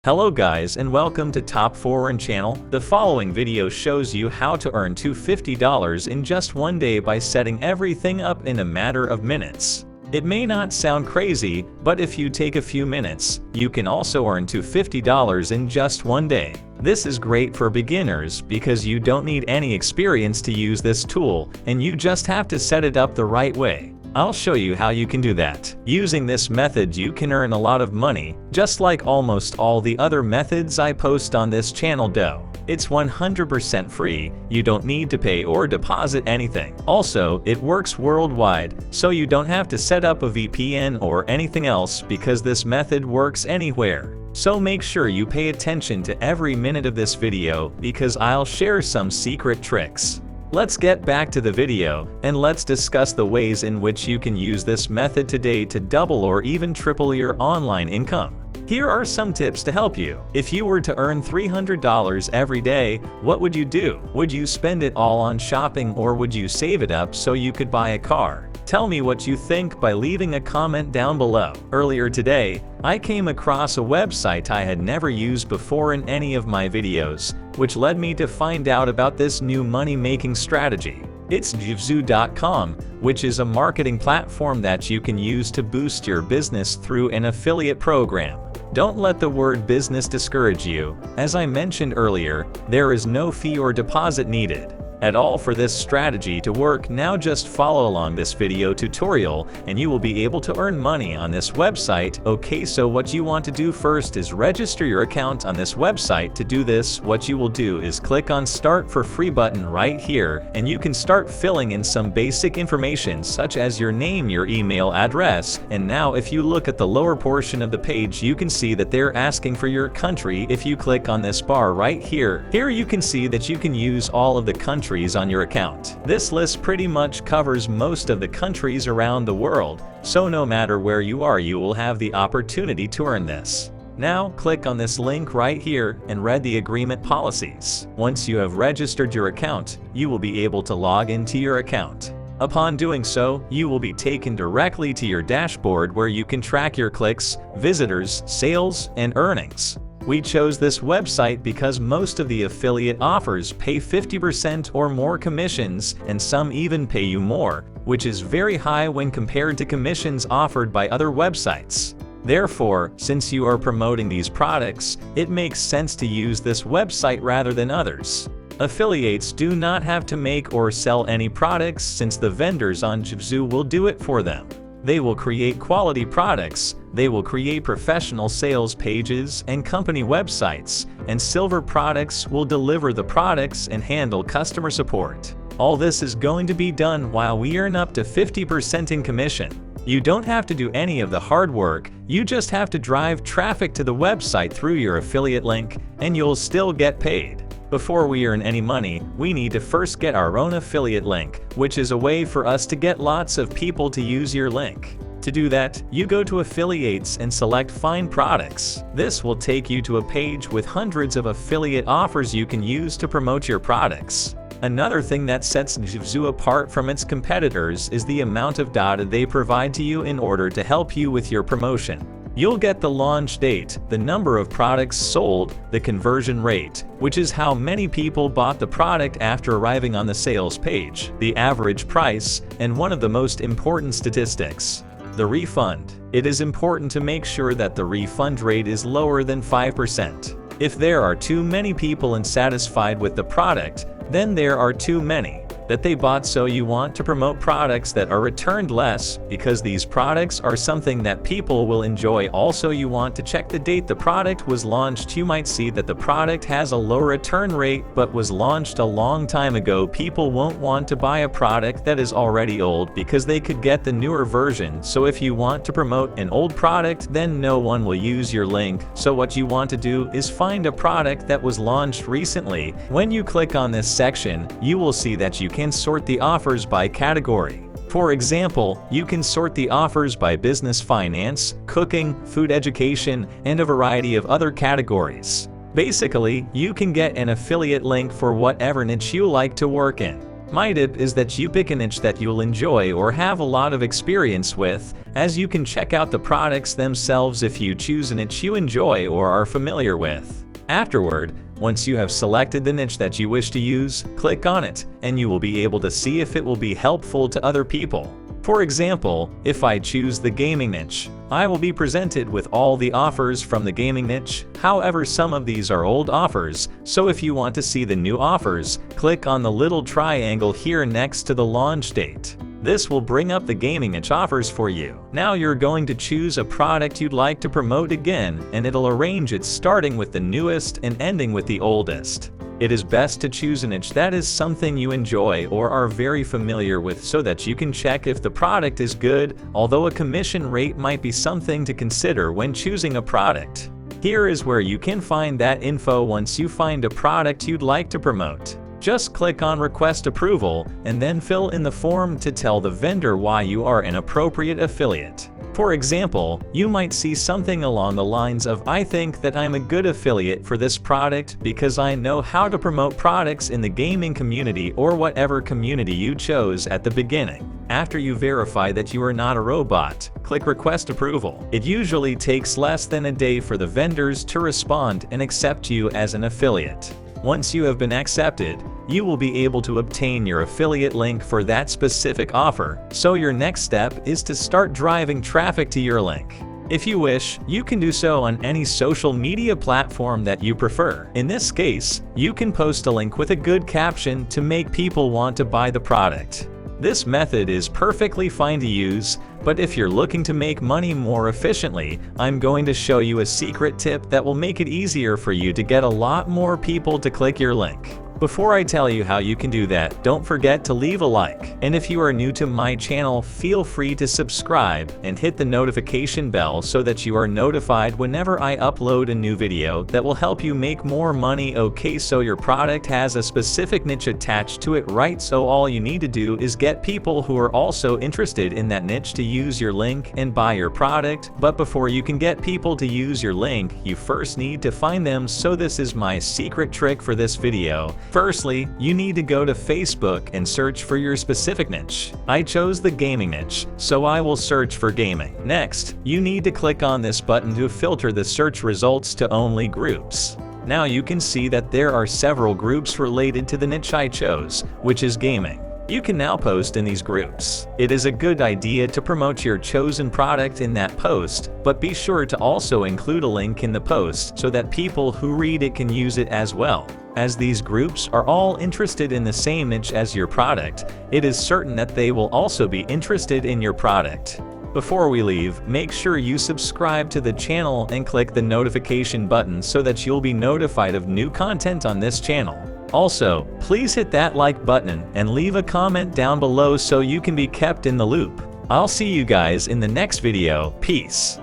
Hello guys and welcome to Top Foreign Channel. The following video shows you how to earn $250 in just one day by setting everything up in a matter of minutes. It may not sound crazy, but if you take a few minutes, you can also earn $250 in just one day. This is great for beginners because you don't need any experience to use this tool, and you just have to set it up the right way. I'll show you how you can do that. Using this method you can earn a lot of money, just like almost all the other methods I post on this channel do. It's 100% free, you don't need to pay or deposit anything. Also, it works worldwide, so you don't have to set up a VPN or anything else because this method works anywhere. So make sure you pay attention to every minute of this video because I'll share some secret tricks. Let's get back to the video, and let's discuss the ways in which you can use this method today to double or even triple your online income. Here are some tips to help you. If you were to earn $300 every day, what would you do? Would you spend it all on shopping or would you save it up so you could buy a car? Tell me what you think by leaving a comment down below. Earlier today, I came across a website I had never used before in any of my videos, which led me to find out about this new money-making strategy. It's JVZoo.com, which is a marketing platform that you can use to boost your business through an affiliate program. Don't let the word business discourage you. As I mentioned earlier, there is no fee or deposit needed at all for this strategy to work. Now just follow along this video tutorial and you will be able to earn money on this website. Okay, so what you want to do first is register your account on this website. To do this, what you will do is click on Start for Free button right here, and you can start filling in some basic information such as your name, your email address, and now if you look at the lower portion of the page you can see that they're asking for your country. If you click on this bar right here, you can see that you can use all of the countries on your account. This list pretty much covers most of the countries around the world, so no matter where you are you will have the opportunity to earn this. Now click on this link right here and read the agreement policies. Once you have registered your account, you will be able to log into your account. Upon doing so, you will be taken directly to your dashboard where you can track your clicks, visitors, sales, and earnings. We chose this website because most of the affiliate offers pay 50% or more commissions, and some even pay you more, which is very high when compared to commissions offered by other websites. Therefore, since you are promoting these products, it makes sense to use this website rather than others. Affiliates do not have to make or sell any products since the vendors on JVZoo will do it for them. They will create quality products, they will create professional sales pages and company websites, and Silver Products will deliver the products and handle customer support. All this is going to be done while we earn up to 50% in commission. You don't have to do any of the hard work, you just have to drive traffic to the website through your affiliate link, and you'll still get paid. Before we earn any money, we need to first get our own affiliate link, which is a way for us to get lots of people to use your link. To do that, you go to Affiliates and select Find Products. This will take you to a page with hundreds of affiliate offers you can use to promote your products. Another thing that sets JVZoo apart from its competitors is the amount of data they provide to you in order to help you with your promotion. You'll get the launch date, the number of products sold, the conversion rate, which is how many people bought the product after arriving on the sales page, the average price, and one of the most important statistics, the refund. It is important to make sure that the refund rate is lower than 5%. If there are too many people unsatisfied with the product, then there are too many that they bought, so you want to promote products that are returned less because these products are something that people will enjoy. Also, you want to check the date the product was launched. You might see that the product has a low return rate but was launched a long time ago. People won't want to buy a product that is already old because they could get the newer version. So if you want to promote an old product, then no one will use your link. So what you want to do is find a product that was launched recently. When you click on this section, you will see that you can sort the offers by category. For example, you can sort the offers by business, finance, cooking, food, education, and a variety of other categories. Basically, you can get an affiliate link for whatever niche you like to work in. My tip is that you pick a niche that you'll enjoy or have a lot of experience with, as you can check out the products themselves if you choose a niche you enjoy or are familiar with. Afterward, once you have selected the niche that you wish to use, click on it, and you will be able to see if it will be helpful to other people. For example, if I choose the gaming niche, I will be presented with all the offers from the gaming niche. However, some of these are old offers, so if you want to see the new offers, click on the little triangle here next to the launch date. This will bring up the gaming niche offers for you. Now you're going to choose a product you'd like to promote again, and it'll arrange it starting with the newest and ending with the oldest. It is best to choose a niche that is something you enjoy or are very familiar with so that you can check if the product is good, although a commission rate might be something to consider when choosing a product. Here is where you can find that info once you find a product you'd like to promote. Just click on Request Approval and then fill in the form to tell the vendor why you are an appropriate affiliate. For example, you might see something along the lines of, "I think that I'm a good affiliate for this product because I know how to promote products in the gaming community," or whatever community you chose at the beginning. After you verify that you are not a robot, click Request Approval. It usually takes less than a day for the vendors to respond and accept you as an affiliate. Once you have been accepted, you will be able to obtain your affiliate link for that specific offer, so your next step is to start driving traffic to your link. If you wish, you can do so on any social media platform that you prefer. In this case, you can post a link with a good caption to make people want to buy the product. This method is perfectly fine to use, but if you're looking to make money more efficiently, I'm going to show you a secret tip that will make it easier for you to get a lot more people to click your link. Before I tell you how you can do that, don't forget to leave a like. And if you are new to my channel, feel free to subscribe and hit the notification bell so that you are notified whenever I upload a new video that will help you make more money. Okay, so your product has a specific niche attached to it, right? So all you need to do is get people who are also interested in that niche to use your link and buy your product. But before you can get people to use your link, you first need to find them. So this is my secret trick for this video. Firstly, you need to go to Facebook and search for your specific niche. I chose the gaming niche, so I will search for gaming. Next, you need to click on this button to filter the search results to only groups. Now you can see that there are several groups related to the niche I chose, which is gaming. You can now post in these groups. It is a good idea to promote your chosen product in that post, but be sure to also include a link in the post so that people who read it can use it as well. As these groups are all interested in the same niche as your product, it is certain that they will also be interested in your product. Before we leave, make sure you subscribe to the channel and click the notification button so that you'll be notified of new content on this channel. Also, please hit that like button and leave a comment down below so you can be kept in the loop. I'll see you guys in the next video. Peace.